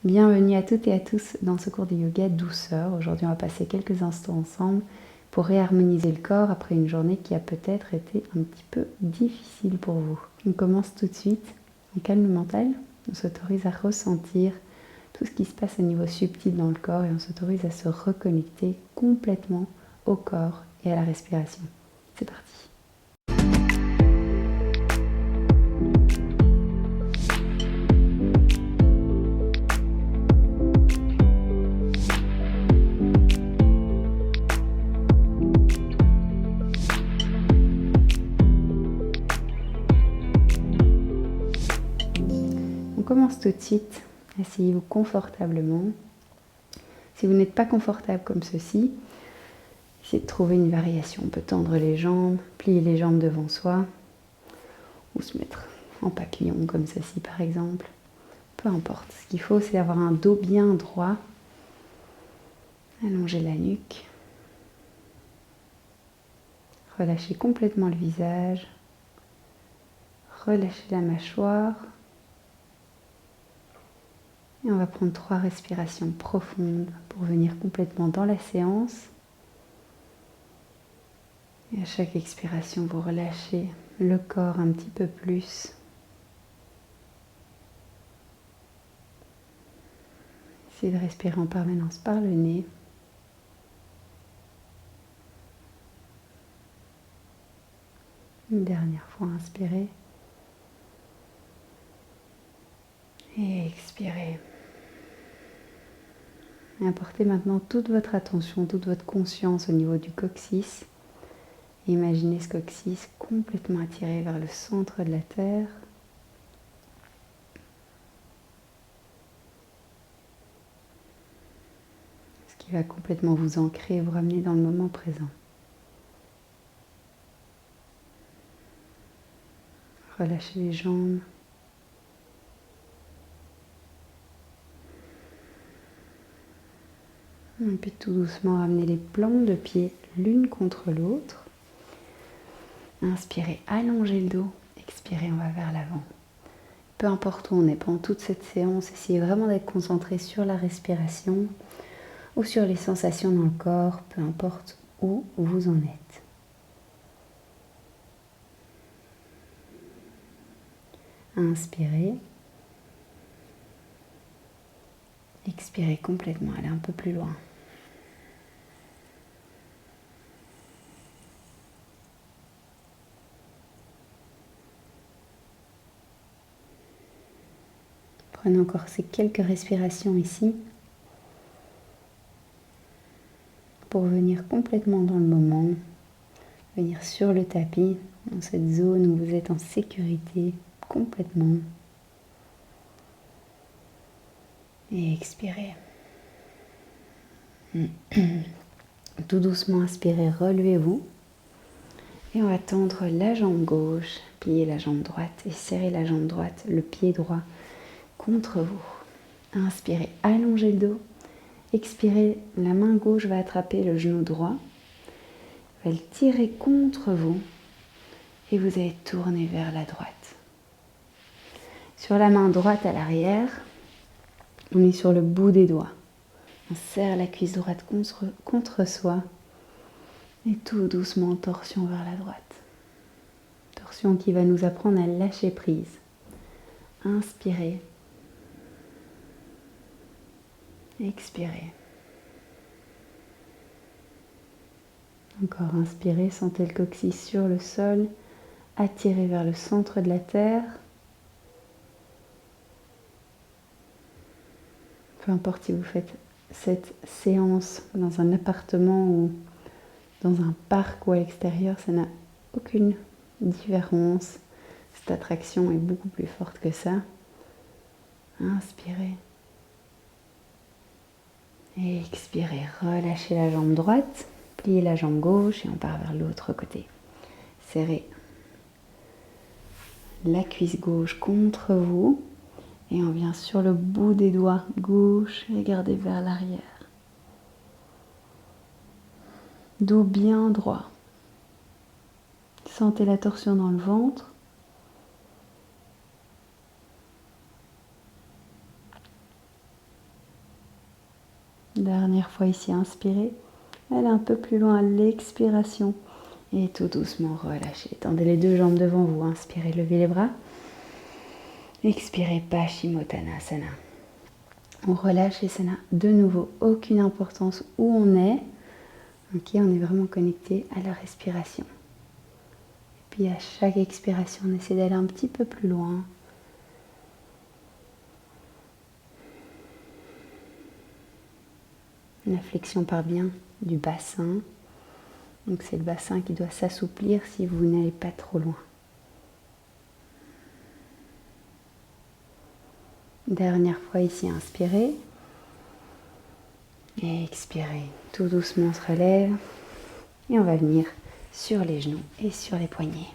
Bienvenue à toutes et à tous dans ce cours de yoga douceur. Aujourd'hui, on va passer quelques instants ensemble pour réharmoniser le corps après une journée qui a peut-être été un petit peu difficile pour vous. On commence tout de suite en calme mental. On s'autorise à ressentir tout ce qui se passe au niveau subtil dans le corps et on s'autorise à se reconnecter complètement au corps et à la respiration. C'est parti. On commence tout de suite. Asseyez-vous confortablement. Si vous n'êtes pas confortable comme ceci, essayez de trouver une variation. On peut tendre les jambes, plier les jambes devant soi ou se mettre en papillon comme ceci par exemple. Peu importe. Ce qu'il faut, c'est avoir un dos bien droit. Allongez la nuque. Relâchez complètement le visage. Relâchez la mâchoire. Et on va prendre 3 respirations profondes pour venir complètement dans la séance. Et à chaque expiration, vous relâchez le corps un petit peu plus. Essayez de respirer en permanence par le nez. Une dernière fois, inspirez. Et expirez. Et apportez maintenant toute votre attention, toute votre conscience au niveau du coccyx. Imaginez ce coccyx complètement attiré vers le centre de la terre. Ce qui va complètement vous ancrer et vous ramener dans le moment présent. Relâchez les jambes. Et puis tout doucement ramenez les plantes de pied l'une contre l'autre. Inspirez, allongez le dos. Expirez, on va vers l'avant. Peu importe où on est pendant toute cette séance, essayez vraiment d'être concentré sur la respiration ou sur les sensations dans le corps, peu importe où vous en êtes. Inspirez. Expirez complètement, allez un peu plus loin. Prenez encore ces quelques respirations ici pour venir complètement dans le moment, venir sur le tapis, dans cette zone où vous êtes en sécurité complètement. Et expirez. Tout doucement, inspirez, relevez-vous. Et on va tendre la jambe gauche, plier la jambe droite et serrer la jambe droite, le pied droit contre vous. Inspirez, allongez le dos. Expirez, la main gauche va attraper le genou droit. Va le tirer contre vous et vous allez tourner vers la droite. Sur la main droite à l'arrière, on est sur le bout des doigts. On serre la cuisse droite contre soi et tout doucement torsion vers la droite. Torsion qui va nous apprendre à lâcher prise. Inspirez. Expirez. Encore inspirez, sentez le coccyx sur le sol, attirez vers le centre de la terre. Peu importe si vous faites cette séance dans un appartement ou dans un parc ou à l'extérieur, ça n'a aucune différence. Cette attraction est beaucoup plus forte que ça. Inspirez. Et expirez, relâchez la jambe droite, pliez la jambe gauche et on part vers l'autre côté. Serrez la cuisse gauche contre vous et on vient sur le bout des doigts gauche et regardez vers l'arrière. Dos bien droit. Sentez la torsion dans le ventre. Dernière fois ici, inspirez. Allez un peu plus loin à l'expiration. Et tout doucement, relâchez. Tendez les deux jambes devant vous. Inspirez, levez les bras. Expirez, Paschimottanasana. On relâche et ça n'a de nouveau aucune importance où on est. Ok, on est vraiment connecté à la respiration. Et puis à chaque expiration, on essaie d'aller un petit peu plus loin. La flexion part bien du bassin. Donc c'est le bassin qui doit s'assouplir si vous n'allez pas trop loin. Dernière fois ici, inspirez. Et expirez. Tout doucement, on se relève. Et on va venir sur les genoux et sur les poignets.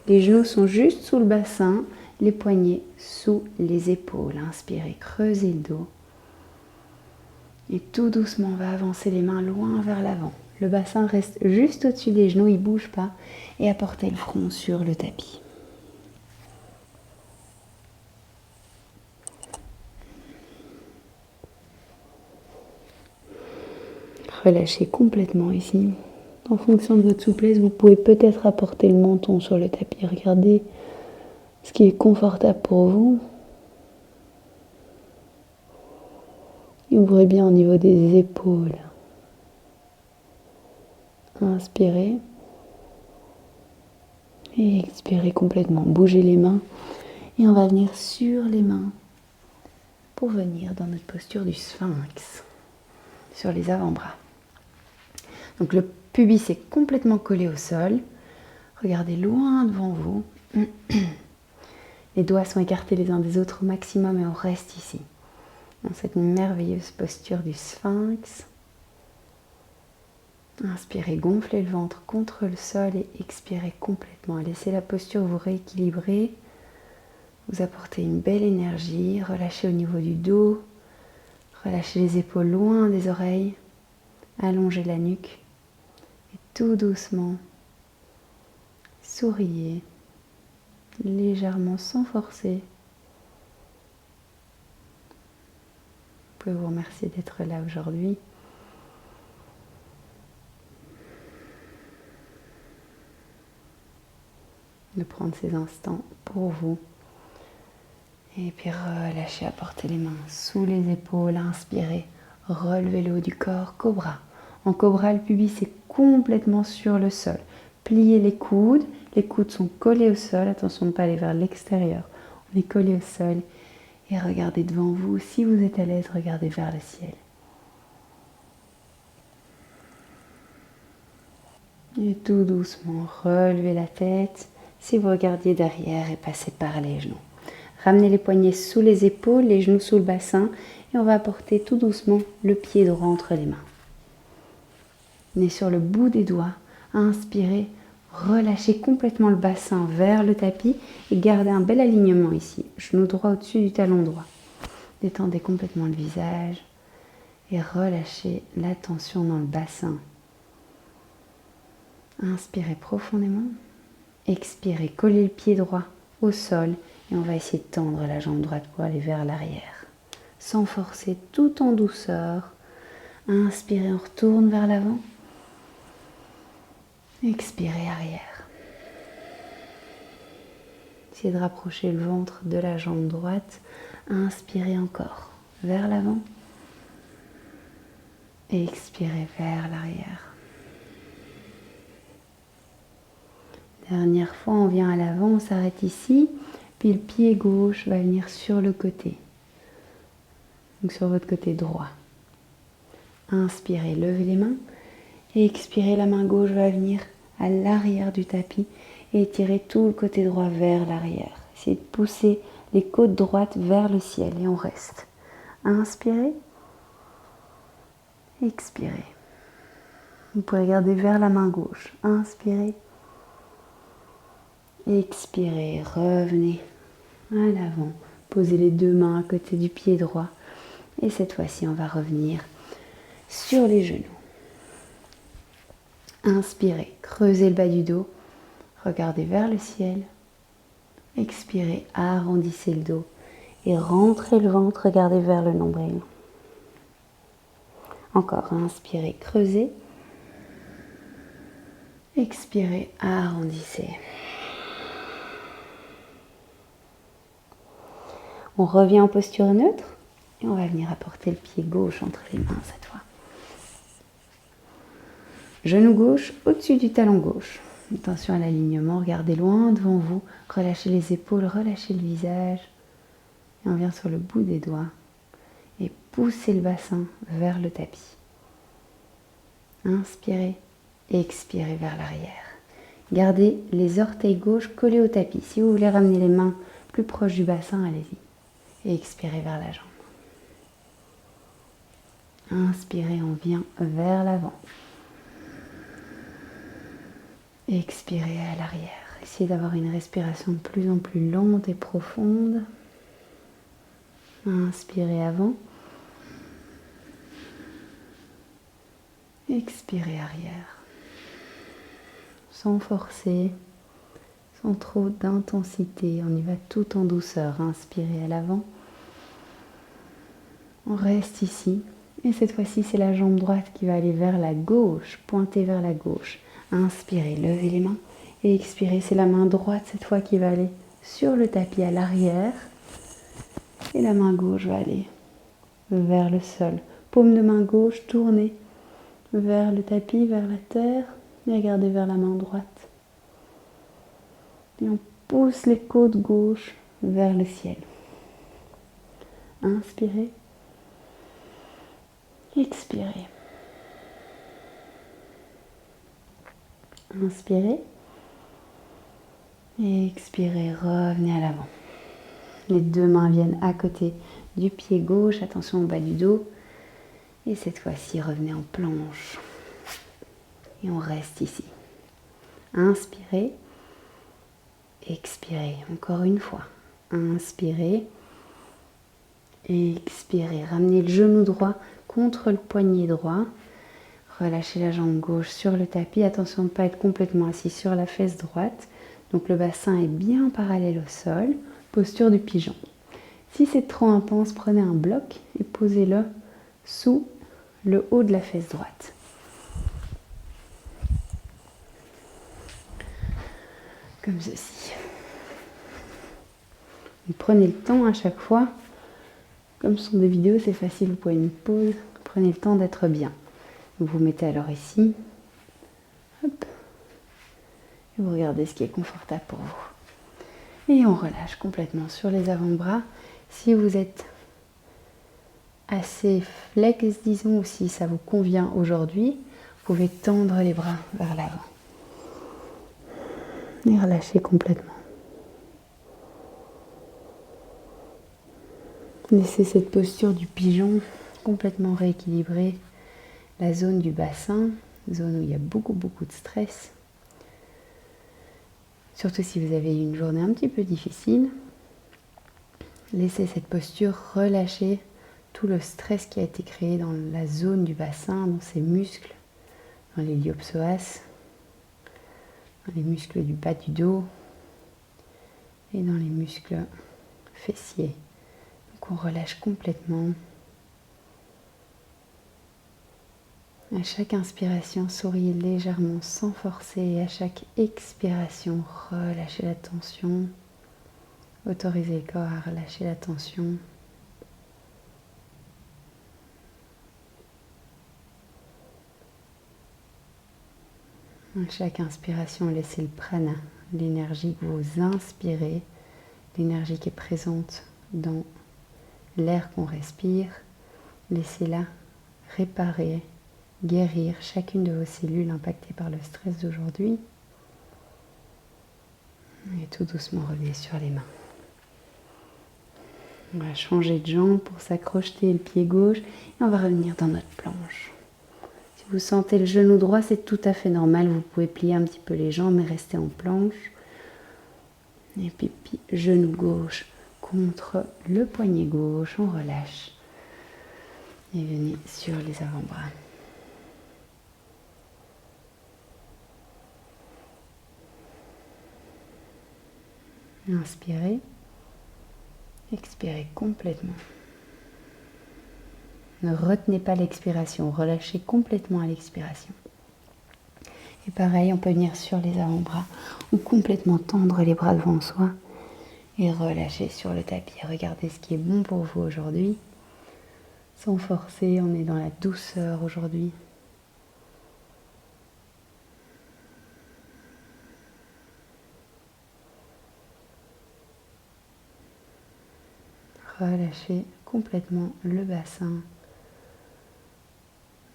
Les genoux sont juste sous le bassin, les poignets sous les épaules. Inspirez, creusez le dos. Et tout doucement, on va avancer les mains loin vers l'avant. Le bassin reste juste au-dessus des genoux, il ne bouge pas. Et apportez le front sur le tapis. Relâchez complètement ici. En fonction de votre souplesse, vous pouvez peut-être apporter le menton sur le tapis. Regardez ce qui est confortable pour vous. Et ouvrez bien au niveau des épaules. Inspirez. Et expirez complètement. Bougez les mains. Et on va venir sur les mains pour venir dans notre posture du sphinx. Sur les avant-bras. Donc le pubis est complètement collé au sol. Regardez loin devant vous. Les doigts sont écartés les uns des autres au maximum et on reste ici. Dans cette merveilleuse posture du sphinx. Inspirez, gonflez le ventre contre le sol et expirez complètement. Laissez la posture vous rééquilibrer. Vous apportez une belle énergie. Relâchez au niveau du dos. Relâchez les épaules loin des oreilles. Allongez la nuque. Et tout doucement, souriez. Légèrement sans forcer. Vous pouvez vous remercier d'être là aujourd'hui. De prendre ces instants pour vous. Et puis relâchez, apportez les mains sous les épaules, inspirez, relevez le haut du corps, cobra. En cobra, le pubis est complètement sur le sol. Pliez les coudes sont collés au sol, attention de ne pas aller vers l'extérieur. On est collé au sol et regardez devant vous. Si vous êtes à l'aise, regardez vers le ciel. Et tout doucement, relevez la tête. Si vous regardiez derrière et passez par les genoux. Ramenez les poignets sous les épaules, les genoux sous le bassin. Et on va apporter tout doucement le pied droit entre les mains. Nez sur le bout des doigts. Inspirez, relâchez complètement le bassin vers le tapis. Et gardez un bel alignement ici. Genou droit au-dessus du talon droit. Détendez complètement le visage. Et relâchez la tension dans le bassin. Inspirez profondément. Expirez, collez le pied droit au sol et on va essayer de tendre la jambe droite pour aller vers l'arrière. Sans forcer, tout en douceur. Inspirez, on retourne vers l'avant. Expirez, arrière. Essayez de rapprocher le ventre de la jambe droite. Inspirez encore vers l'avant. Expirez vers l'arrière. Dernière fois, on vient à l'avant, on s'arrête ici, puis le pied gauche va venir sur le côté, donc sur votre côté droit. Inspirez, levez les mains, et expirez, la main gauche va venir à l'arrière du tapis et étirez tout le côté droit vers l'arrière. Essayez de pousser les côtes droites vers le ciel et on reste. Inspirez, expirez. Vous pouvez regarder vers la main gauche. Inspirez. Expirez, revenez à l'avant. Posez les deux mains à côté du pied droit. Et cette fois-ci, on va revenir sur les genoux. Inspirez, creusez le bas du dos. Regardez vers le ciel. Expirez, arrondissez le dos. Et rentrez le ventre, regardez vers le nombril. Encore, inspirez, creusez. Expirez, arrondissez. On revient en posture neutre et on va venir apporter le pied gauche entre les mains cette fois. Genou gauche au-dessus du talon gauche. Attention à l'alignement, regardez loin devant vous. Relâchez les épaules, relâchez le visage. Et on vient sur le bout des doigts. Et poussez le bassin vers le tapis. Inspirez, expirez vers l'arrière. Gardez les orteils gauches collés au tapis. Si vous voulez ramener les mains plus proches du bassin, allez-y. Et expirez vers la jambe. Inspirez, on vient vers l'avant. Expirez à l'arrière. Essayez d'avoir une respiration de plus en plus lente et profonde. Inspirez avant. Expirez arrière. Sans forcer, sans trop d'intensité. On y va tout en douceur. Inspirez à l'avant. On reste ici. Et cette fois-ci, c'est la jambe droite qui va aller vers la gauche, pointer vers la gauche. Inspirez, levez les mains. Et expirez, c'est la main droite cette fois qui va aller sur le tapis à l'arrière. Et la main gauche va aller vers le sol. Paume de main gauche, tournez vers le tapis, vers la terre. Et regardez vers la main droite. Et on pousse les côtes gauches vers le ciel. Inspirez. Expirez. Inspirez. Et expirez, revenez à l'avant. Les deux mains viennent à côté du pied gauche. Attention au bas du dos. Et cette fois-ci, revenez en planche. Et on reste ici. Inspirez. Expirez. Encore une fois. Inspirez. Expirez. Ramenez le genou droit contre le poignet droit. Relâchez la jambe gauche sur le tapis. Attention de ne pas être complètement assis sur la fesse droite. Donc le bassin est bien parallèle au sol. Posture du pigeon. Si c'est trop intense, prenez un bloc et posez-le sous le haut de la fesse droite. Comme ceci. Et prenez le temps à chaque fois. Comme ce sont des vidéos, c'est facile, vous pouvez une pause. Prenez le temps d'être bien. Vous vous mettez alors ici. Hop. Et vous regardez ce qui est confortable pour vous. Et on relâche complètement sur les avant-bras. Si vous êtes assez flex, disons, ou si ça vous convient aujourd'hui, vous pouvez tendre les bras vers l'avant. Et relâcher complètement. Laissez cette posture du pigeon complètement rééquilibrée. La zone du bassin, zone où il y a beaucoup de stress. Surtout si vous avez eu une journée un petit peu difficile. Laissez cette posture relâcher tout le stress qui a été créé dans la zone du bassin, dans ses muscles, dans les iliopsoas, dans les muscles du bas du dos et dans les muscles fessiers. Donc on relâche complètement. À chaque inspiration, souriez légèrement sans forcer et à chaque expiration, relâchez la tension. Autorisez le corps à relâcher la tension. À chaque inspiration, laissez le prana, l'énergie que vous inspirez, l'énergie qui est présente dans l'air qu'on respire. Laissez-la réparer, guérir chacune de vos cellules impactées par le stress d'aujourd'hui. Et tout doucement revenez sur les mains. On va changer de jambe pour s'accrocher le pied gauche et on va revenir dans notre planche. Si vous sentez le genou droit, c'est tout à fait normal. Vous pouvez plier un petit peu les jambes et rester en planche. Et puis genou gauche contre le poignet gauche, on relâche. Et venez sur les avant-bras. Inspirez. Expirez complètement. Ne retenez pas l'expiration, relâchez complètement à l'expiration. Et pareil, on peut venir sur les avant-bras ou complètement tendre les bras devant soi et relâcher sur le tapis. Regardez ce qui est bon pour vous aujourd'hui. Sans forcer, on est dans la douceur aujourd'hui. Relâchez complètement le bassin.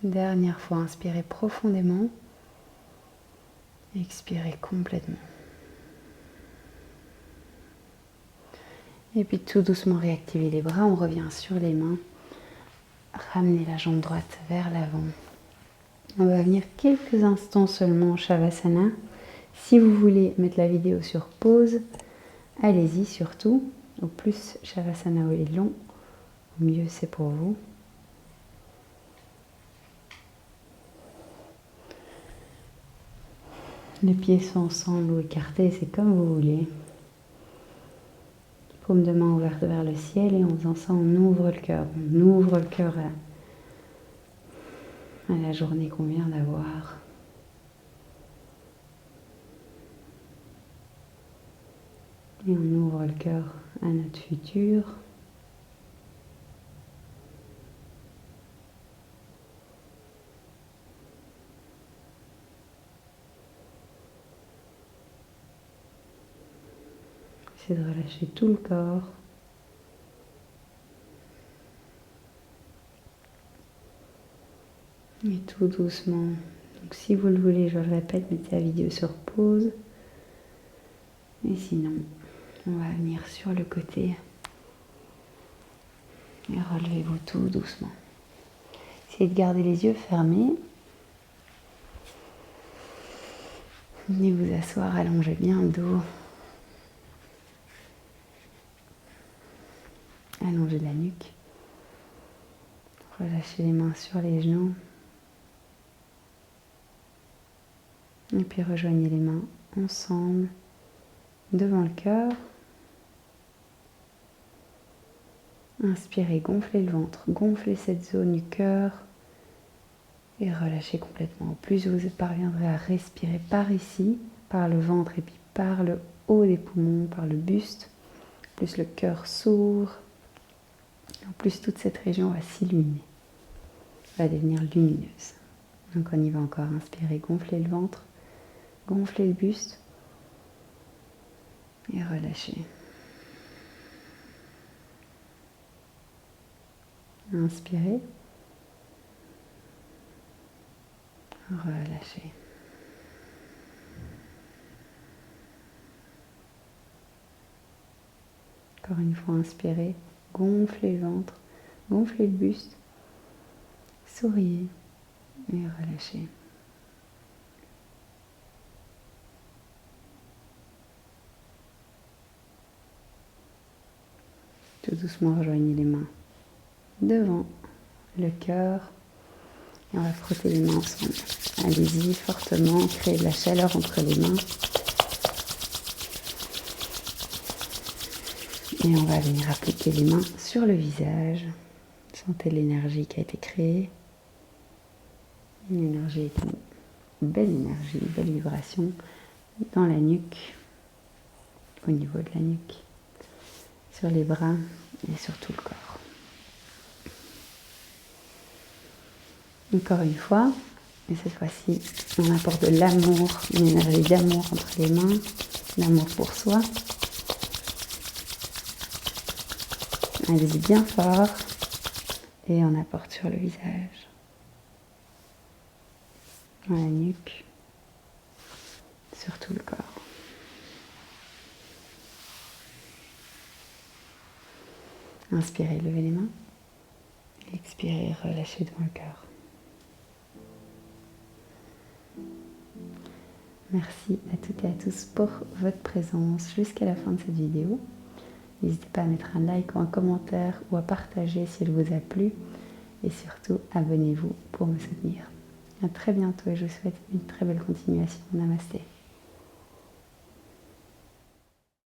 Dernière fois, inspirez profondément. Expirez complètement. Et puis tout doucement réactivez les bras. On revient sur les mains. Ramenez la jambe droite vers l'avant. On va venir quelques instants seulement en Shavasana. Si vous voulez mettre la vidéo sur pause, allez-y surtout. Au plus Shavasana est long, au mieux c'est pour vous. Les pieds sont ensemble ou écartés, c'est comme vous voulez. Paume de main ouverte vers le ciel et en faisant ça, on ouvre le cœur. On ouvre le cœur à la journée qu'on vient d'avoir. Et on ouvre le cœur à notre futur. C'est de relâcher tout le corps. Et tout doucement. Donc si vous le voulez, je le répète, mettez la vidéo sur pause. Et sinon, on va venir sur le côté. Et relevez-vous tout doucement. Essayez de garder les yeux fermés. Venez vous asseoir, allongez bien le dos. Allongez la nuque. Relâchez les mains sur les genoux. Et puis rejoignez les mains ensemble devant le cœur. Inspirez, gonflez le ventre, gonflez cette zone du cœur et relâchez complètement. Au plus vous parviendrez à respirer par ici, par le ventre et puis par le haut des poumons, par le buste, plus le cœur s'ouvre. En plus, toute cette région va s'illuminer, va devenir lumineuse. Donc on y va encore. Inspirez, gonflez le ventre, gonflez le buste et relâchez. Inspirez, relâchez. Encore une fois, inspirez, gonflez le ventre, gonflez le buste, souriez et relâchez. Tout doucement, rejoignez les mains devant le cœur et on va frotter les mains ensemble. Allez-y fortement, créez de la chaleur entre les mains. Et on va venir appliquer les mains sur le visage. Sentez l'énergie qui a été créée. Une énergie, une belle énergie, une belle vibration dans la nuque, au niveau de la nuque, sur les bras et sur tout le corps. Encore une fois, et cette fois-ci, on apporte de l'amour, une énergie d'amour entre les mains, l'amour pour soi. Allez-y bien fort et on apporte sur le visage, dans la nuque, sur tout le corps. Inspirez, levez les mains. Expirez, relâchez devant le cœur. Merci à toutes et à tous pour votre présence jusqu'à la fin de cette vidéo. N'hésitez pas à mettre un like ou un commentaire ou à partager si elle vous a plu. Et surtout, abonnez-vous pour me soutenir. À très bientôt et je vous souhaite une très belle continuation. Namasté.